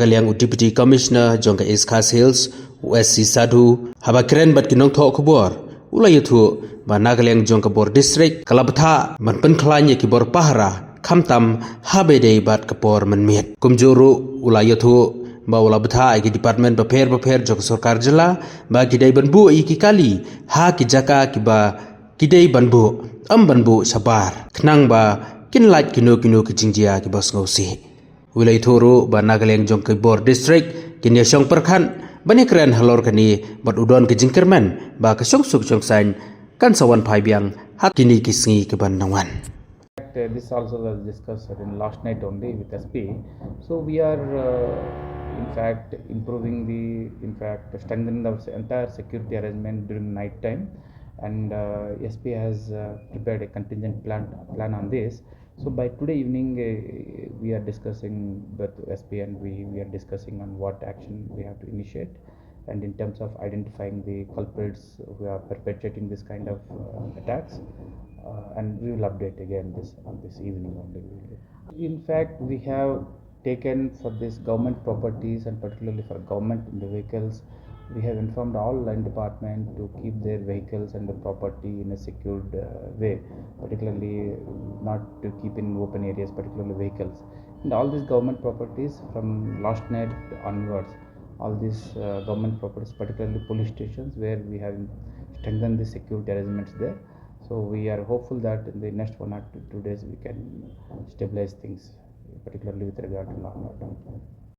Nagaliang Deputy Commissioner Jongka Iska Sales USC Sadhu Habakren bat kinong tho khubor ulayuthu ba Nagaliang Jongka Bor District Bthah ban pynkhlaiñ ki bor pahara khamtam habede bat kapor mynmiet kumjuru ulayuthu ba Bthah ki department bapher jok sorkar jila ba kidai banbu ki kali ha ki jaka ki ba kidai banbu banbu sabar khnang ba kinlait kino ki jingjia ki bas ngausi Wilai Thuru ba Nagaliang Jongka Bor District kini syong perkhan bani keren halor kani bat udon ke jingkermen ba ke syong suk syong sain kan sawan phai biang hat kini kisngi ke ban nangwan. This also was discussed in last night only with SP. So we are in fact strengthening the entire security arrangement during night time, and SP has prepared a contingent plan on this. So by today evening we are discussing with SP and we are discussing on what action we have to initiate, and in terms of identifying the culprits who are perpetrating this kind of attacks, and we will update again this evening only. In fact, we have taken for this government properties and particularly for government vehicles, we have informed all line department to keep their vehicles and the property in a secured way, particularly not to keep in open areas, particularly vehicles. And all these government properties from last night onwards, all these government properties, particularly police stations, where we have strengthened the security arrangements there. So we are hopeful that in the next 1 or 2 days we can stabilize things, particularly with regard to law and order.